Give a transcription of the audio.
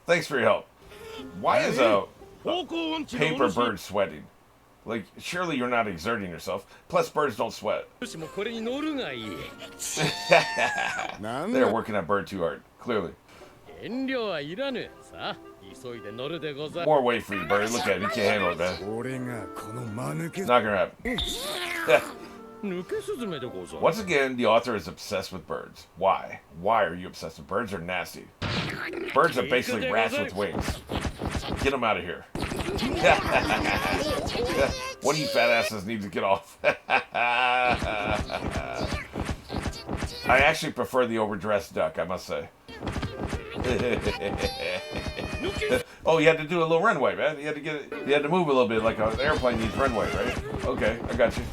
Thanks for your help. Why is a paper bird sweating? Like, surely you're not exerting yourself. Plus, birds don't sweat. They're working that bird too hard, clearly. More weight for you, bird. Look at him. He can't handle it, man. Not gonna happen. Once again, the author is obsessed with birds. Why? Why are you obsessed with birds? Are nasty. Birds are basically rats with wings. Get them out of here. One of you fat asses need to get off. I actually prefer the overdressed duck, I must say. Oh, you had to do a little runway, man. You had to move a little bit like an airplane needs runway, right? Okay, I got you.